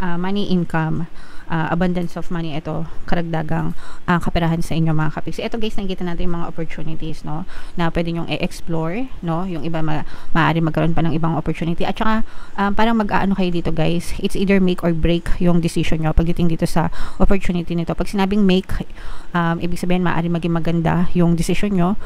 money income, abundance of money, ito karagdagang kaperahan sa inyo mga kapiksi. Ito guys, nakikita natin yung mga opportunities, no, na pwede nyong i-explore, no, yung iba maaari magkaroon pa ng ibang opportunity, at saka parang mag-aano kayo dito guys, it's either make or break yung decision nyo pagdating dito sa opportunity nito. Pag sinabing make, ibig sabihin maaari maging maganda yung decision nyo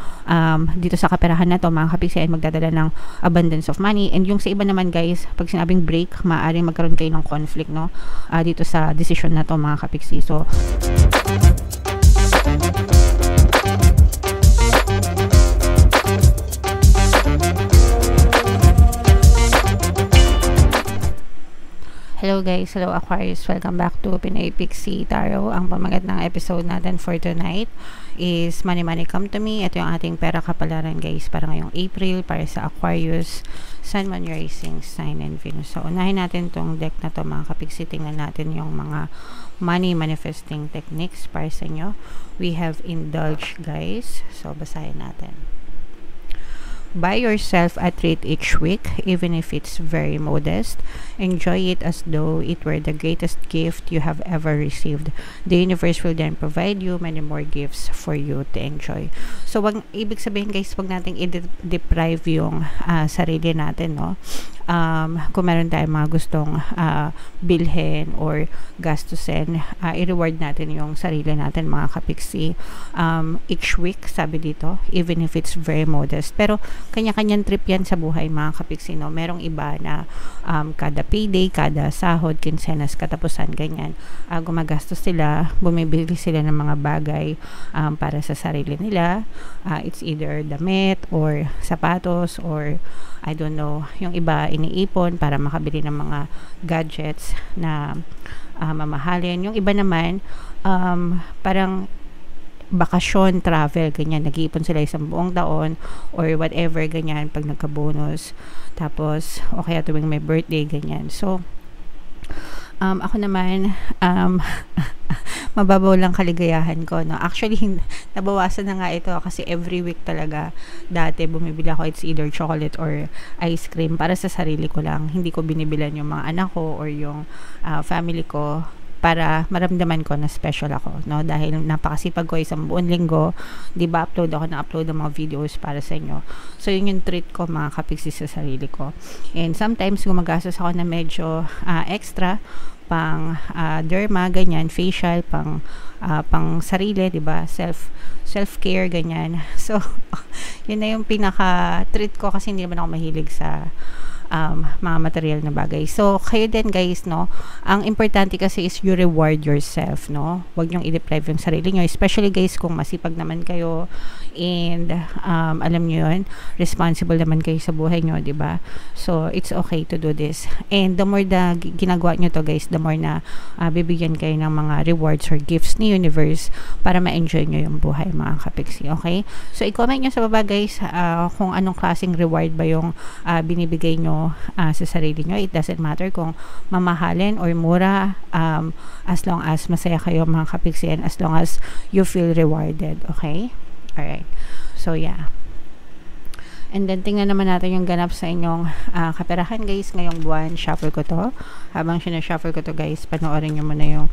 dito sa kaperahan na to mga kapiksi, ay magdadala ng abundance of money. And yung sa iba naman guys, pag sinabing break, maaari magkaroon kayo ng conflict, no, dito sa decision na to mga kapiksi. So hello guys, hello Aquarius, welcome back to Pinoy Pixie Tarot. Ang pamagat ng episode natin for tonight is Money Money Come to Me. Ito yung ating pera kapalaran guys para ngayong April para sa Aquarius, Sun, Moon, Rising, Sign, and Venus. So unahin natin tong deck na to mga kapiksi. Tingnan natin yung mga money manifesting techniques para sa inyo. We have Indulge guys, so basahin natin. Buy yourself a treat each week, even if it's very modest. Enjoy it as though it were the greatest gift you have ever received. The universe will then provide you many more gifts for you to enjoy. So, ibig sabihin guys, wag nating i-deprive yung sarili natin, no? Kung meron tayong mga gustong bilhin or gastusin, i-reward natin yung sarili natin mga kapiksi. Each week, sabi dito, even if it's very modest. Pero kanya-kanyang trip yan sa buhay mga kapiksi, no? Merong iba na kada payday, kada sahod, kinsenas, katapusan, ganyan, gumagastos sila, bumibili sila ng mga bagay para sa sarili nila. It's either damit or sapatos or I don't know, yung iba iniipon para makabili ng mga gadgets na mamahalin. Yung iba naman parang bakasyon, travel, ganyan, nag-iipon sila isang buong taon or whatever, ganyan, pag nagka-bonus, tapos o kaya tuwing may birthday, ganyan. So ako naman mababaw lang kaligayahan ko, no. Actually nabawasan na nga ito kasi every week talaga dati bumibili ako, it's either chocolate or ice cream para sa sarili ko lang, hindi ko binibilan yung mga anak ko or yung family ko para maramdaman ko na special ako, no, dahil napakasipag ko isang buong linggo, di ba, upload ng mga videos para sa inyo. So yun yung treat ko mga kapiksi sa sarili ko. And sometimes gumagastos ako na medyo extra pang derma, ganyan, facial, pang sarili, di ba, self-care, ganyan. So yun na yung pinaka treat ko kasi hindi naman ako mahilig sa mga material na bagay. So, kayo din guys, no, ang importante kasi is you reward yourself, no. Huwag niyong i-deprive yung sarili niyo, especially guys kung masipag naman kayo and alam niyo yun, responsible naman kayo sa buhay niyo, di ba? So, it's okay to do this. And the more na ginagawa niyo to guys, the more na bibigyan kayo ng mga rewards or gifts ni universe para ma-enjoy niyo yung buhay mga kapiksi, okay? So, i-comment niyo sa baba guys kung anong klaseng reward ba yung binibigay niyo sa sarili nyo. It doesn't matter kung mamahalin or mura, as long as masaya kayo mga kapiksi and as long as you feel rewarded, okay? Alright, so yeah. And then tingnan naman natin yung ganap sa inyong kaperahan guys ngayong buwan. Shuffle ko to. Habang sinashuffle ko to guys, panoorin nyo muna yung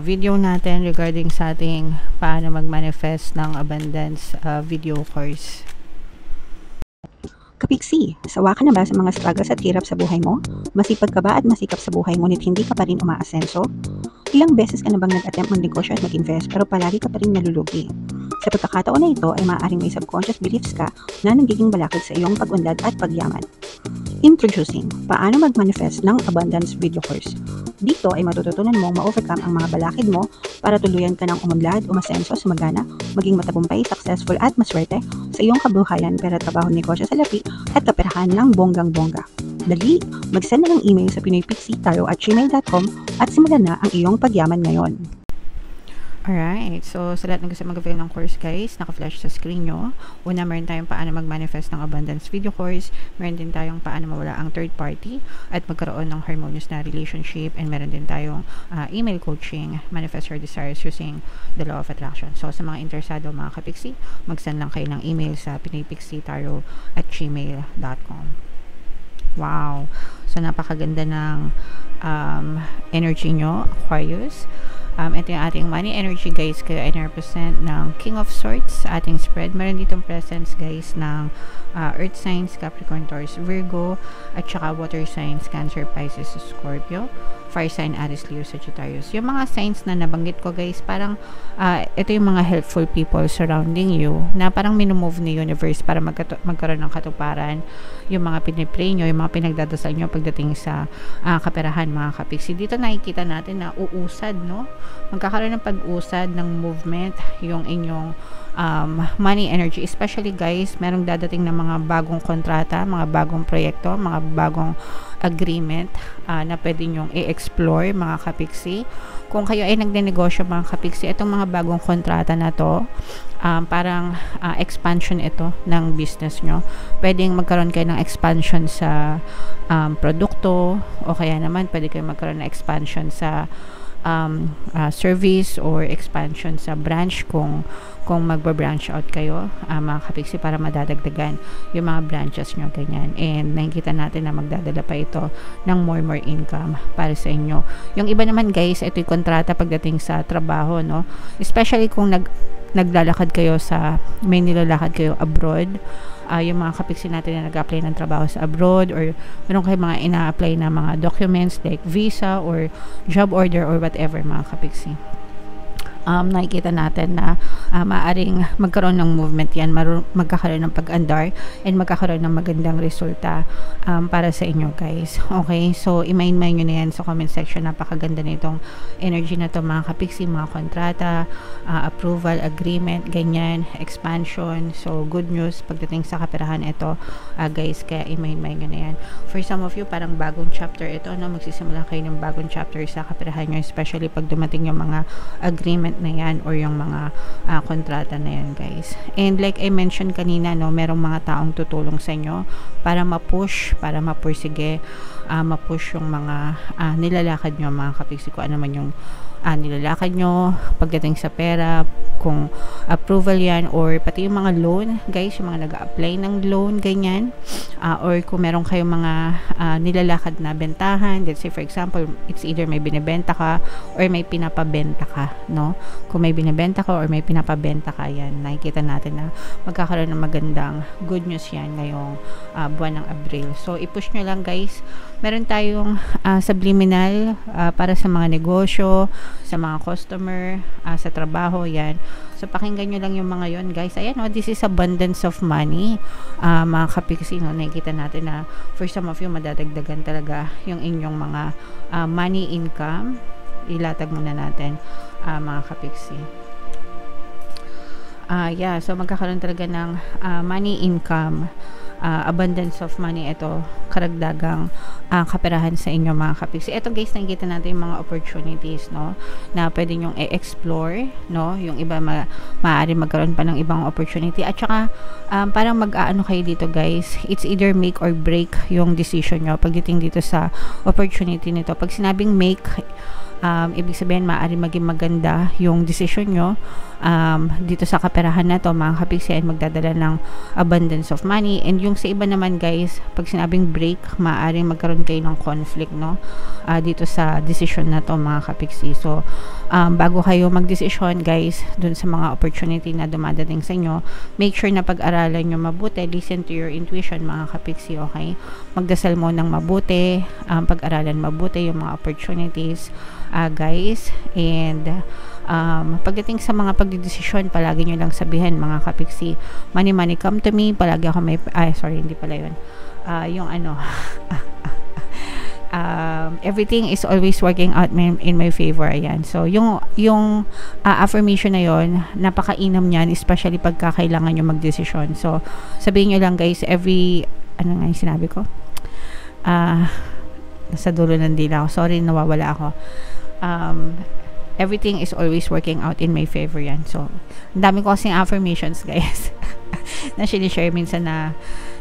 video natin regarding sa ating paano mag-manifest ng abundance video course. Kapiksi, sawa ka na ba sa mga struggles at hirap sa buhay mo? Masipag ka ba at masikap sa buhay ngunit hindi ka pa rin umaasenso? Ilang beses ka na bang nag-attempt mag-negosyo at mag-invest pero palagi ka pa rin nalulugi? Sa pagkakataon na ito ay maaaring may subconscious beliefs ka na nagiging balakid sa iyong pag-unlad at pagyaman. Introducing, paano mag-manifest ng abundance video course. Dito ay matututunan mong ma-overcome ang mga balakid mo para tuluyan ka ng umunlad, umasenso, sumagana, maging matagumpay, successful at maswerte sa iyong kabuhayan, pera, trabaho, negosyo, salapi at kaperahan ng bonggang-bongga. Dali, mag-send na ng email sa pinoypixie@gmail.com at simulan na ang iyong pagyaman ngayon. Alright, so sa lahat ng gusto mag-avail ng course guys, naka-flash sa screen nyo. Una, meron tayong paano mag-manifest ng abundance video course. Meron din tayong paano mawala ang third party at magkaroon ng harmonious na relationship. And meron din tayong email coaching, manifest your desires using the law of attraction. So sa mga interesado mga kapiksi, mag-send lang kayo ng email sa pinoypixie@gmail.com. Wow. So, napakaganda ng energy nyo, Aquarius. Ito yung ating money energy, guys. Kayo ay represent ng King of Swords sa ating spread. Meron ditong presence, guys, ng Earth signs, Capricorn, Taurus, Virgo, at saka water signs, Cancer, Pisces, Scorpio, fire sign, Aries, Leo, Sagittarius. Yung mga signs na nabanggit ko, guys, parang ito yung mga helpful people surrounding you na parang minumove ni universe para magkaroon ng katuparan. Yung mga pinipray nyo, yung mga pinagdadasal nyo pagdating sa kaperahan, mga kapiksi. Dito nakikita natin na uusad, no? Magkakaroon ng pag-usad ng movement yung inyong money energy, especially, guys, merong dadating na mga bagong kontrata, mga bagong proyekto, mga bagong agreement na pwede nyong i-explore, mga kapiksi. Kung kayo ay nagnenegosyo, mga kapiksi, itong mga bagong kontrata na to, parang expansion ito ng business nyo. Pwedeng magkaroon kayo ng expansion sa produkto, o kaya naman pwede kayo magkaroon ng expansion sa service or expansion sa branch kung magba-branch out kayo, mga kapiksi, para madadagdagan yung mga branches nyo, ganyan. And nakikita natin na magdadala pa ito ng more income para sa inyo. Yung iba naman, guys, ito yung kontrata pagdating sa trabaho, no? Especially kung naglalakad kayo may nilalakad kayo abroad, yung mga kapiksi natin na nag-apply ng trabaho sa abroad, or meron kayo mga ina-apply na mga documents like visa or job order or whatever, mga kapiksi. Nakikita natin na maaring magkaroon ng movement yan, magkakaroon ng pag-andar and magkakaroon ng magandang resulta para sa inyo, guys. Okay, so i-mind nyo na yan sa comment section. Napakaganda na itong energy na to, mga kapiksi, mga kontrata, approval, agreement, ganyan, expansion. So good news pagdating sa kaperahan ito, guys, kaya i-mind nyo na yan. For some of you, parang bagong chapter ito, no? Magsisimula kayo ng bagong chapter sa kaperahan nyo, especially pag dumating yung mga agreement na yan or yung mga kontrata na yan, guys. And like I mentioned kanina, no, merong mga taong tutulong sa inyo para ma-push, para mapursige, ma-push yung mga nilalakad nyo, mga kapiksi, ko ano man yung nilalakad nyo pagdating sa pera, kung approval yan, or pati yung mga loan, guys, yung mga nag-a-apply ng loan, ganyan, or kung meron kayong mga nilalakad na bentahan, let's say for example, it's either may binibenta ka or may pinapabenta ka, no? Kung may binibenta ka or may pinapabenta ka, yan, nakikita natin na magkakaroon ng magandang good news yan ngayong buwan ng Abril. So i-push nyo lang, guys. Meron tayong subliminal para sa mga negosyo, sa mga customer, sa trabaho, yan. So pakinggan nyo lang yung mga yon, guys. Ayan, this is abundance of money, mga kapiksi, no? Nakikita natin na for some of you, madadagdagan talaga yung inyong mga money income. Ilatag muna natin, mga kapiksi. So magkakaroon talaga ng money income, abundance of money, ito karagdagang kaperahan sa inyo, mga kapiksi. Ito, guys, nakikita natin yung mga opportunities, no, na pwede nyong i-explore, no, yung iba maaari magkaroon pa ng ibang opportunity, at saka parang mag-aano kayo dito, guys, it's either make or break yung decision nyo pagdating dito sa opportunity nito. Pag sinabing make, ibig sabihin maaari maging maganda yung decision nyo dito sa kaperahan na to, mga kapiksi, ay magdadala ng abundance of money. And yung sa iba naman, guys, pag sinabing break, maaaring magkaroon kayo ng conflict, no, dito sa decision na to, mga kapiksi. So bago kayo mag-decision, guys, dun sa mga opportunity na dumadating sa inyo, make sure na pag-aralan nyo mabuti, listen to your intuition, mga kapiksi, okay? Magdasal mo ng mabuti, pag-aralan mabuti yung mga opportunities, guys. And pagdating sa mga pagdidesisyon, palagi nyo lang sabihin, mga kapiksi, money come to me. Palagi ako may hindi pala yun, yung ano everything is always working out in my favor. Ayan, so yung affirmation na yon, napakainam niyan, especially pagka kailangan nyo magdesisyon. So sabihin nyo lang, guys, ano nga yung sinabi ko, nasa dulo ng dila ako, sorry, nawawala ako. Everything is always working out in my favor, yan. So ang dami ko kasing affirmations, guys, na sinishare minsan na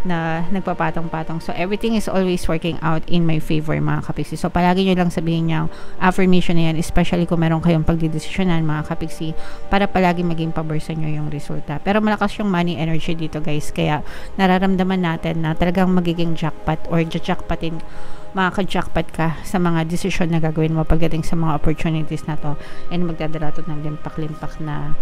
na nagpapatong-patong. So, everything is always working out in my favor, mga kapiksi. So, palagi nyo lang sabihin niyang affirmation na yan, especially kung meron kayong pagdidesisyonan, mga kapiksi, para palagi maging pabor sa nyo yung resulta. Pero malakas yung money energy dito, guys. Kaya, nararamdaman natin na talagang magiging jackpot or jackpotin, makaka-jackpot ka sa mga desisyon na gagawin mo pagdating sa mga opportunities na to, and magdadala to ng limpak-limpak na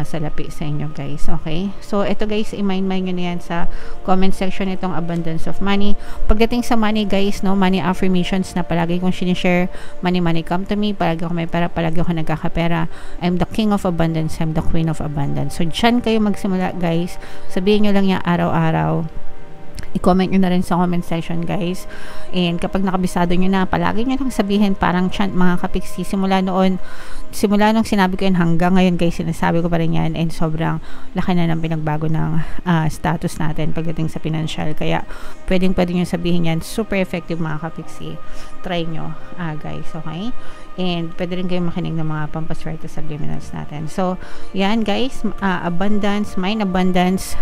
salapi sa inyo, guys. Okay? So, ito, guys, i-mind nyo na yan sa comment section itong abundance of money. Pagdating sa money, guys, no, money affirmations na palagi kong sinishare, money come to me, palagi ako may pera, palagi ako nagkakapera, I'm the king of abundance, I'm the queen of abundance. So, dyan kayo magsimula, guys. Sabihin nyo lang yan araw-araw. I-comment nyo na rin sa comment section, guys. And kapag nakabisado nyo na, palagi nyo lang sabihin, parang chant, mga kapiksi. Simula nung sinabi ko yan hanggang ngayon, guys, sinasabi ko pa rin yan. And sobrang laki na ng pinagbago ng status natin pagdating sa financial. Kaya, pwede nyo sabihin yan. Super effective, mga kapiksi. Try nyo, guys. Okay? And pwede rin kayo makinig ng mga pampaswerte subliminals natin. So, yan, guys. Abundance, mind abundance,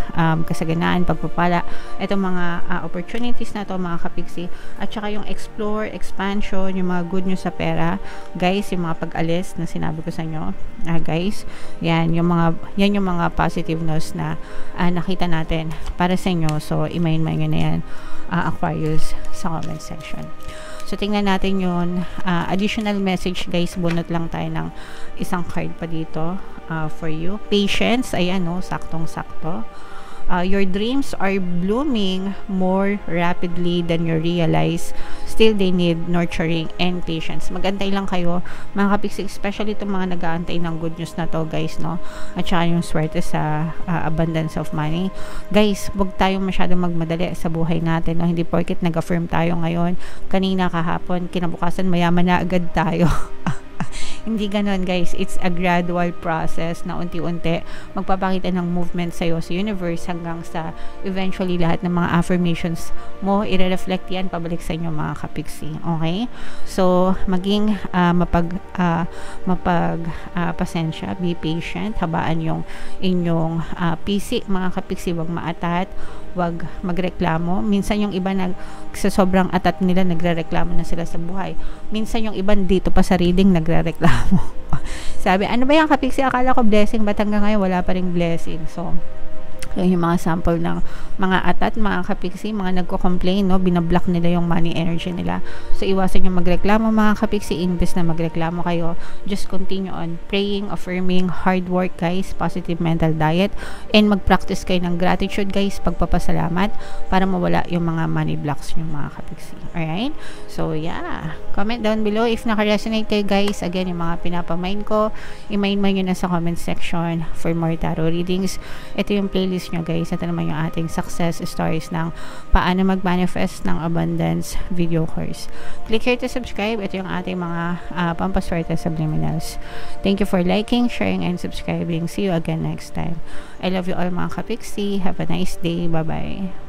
kasaganaan, pagpapala. Ito mga opportunities na to, mga kapiksi. At saka yung explore, expansion, yung mga good news sa pera. Guys, yung mga pag-alis na sinabi ko sa inyo. Guys, yan yung mga positive news na nakita natin para sa inyo. So, i-mind nyo na yan, Aquarius, sa comment section. So, tingnan natin yun. Additional message, guys. Bunot lang tayo ng isang card pa dito for you. Patience. Ayan, no? Saktong-sakto. Your dreams are blooming more rapidly than you realize. Still, they need nurturing and patience. Magantay lang kayo, mga kapiksi, especially itong mga nag-aantay ng good news na to, guys, no? At saka yung swerte sa abundance of money. Guys, huwag tayong masyadong magmadali sa buhay natin, no? Hindi porket nag-affirm tayo ngayon, kanina, kahapon, kinabukasan, mayaman na agad tayo. Hindi ganon, guys. It's a gradual process na unti-unti magpapakita ng movement sa'yo sa universe hanggang sa eventually lahat ng mga affirmations mo, i-reflect yan pabalik sa inyo, mga kapiksi. Okay? So, maging pasensya, be patient, habaan yung inyong PC, mga kapiksi. Wag maatat, wag magreklamo. Minsan yung iba sa sobrang atat nila, nagrereklamo na sila sa buhay. Minsan yung iba dito pa sa reading nagrereklamo. Sabi, ano ba yan, kapiksi? Akala ko blessing, ba't hanggang ngayon wala pa ring blessing? So, yung mga sample ng mga atat, mga kapiksi, mga nagko-complain, no, binablock nila yung money energy nila. So, iwasan yung magreklamo, mga kapiksi. Imbes na magreklamo kayo, just continue on praying, affirming, hard work, guys, positive mental diet, and mag-practice kayo ng gratitude, guys, pagpapasalamat, para mawala yung mga money blocks yung mga kapiksi. Alright? So, yeah. Comment down below if naka-resonate kayo, guys. Again, yung mga pinapamind ko, i-mind nyo na sa comment section for more tarot readings. Ito yung playlist nyo, guys. Ito naman yung ating success stories ng paano mag-manifest ng abundance video course. Click here to subscribe. Ito yung ating mga pampaswerte subliminals. Thank you for liking, sharing, and subscribing. See you again next time. I love you all, mga kapiksi. Have a nice day. Bye-bye.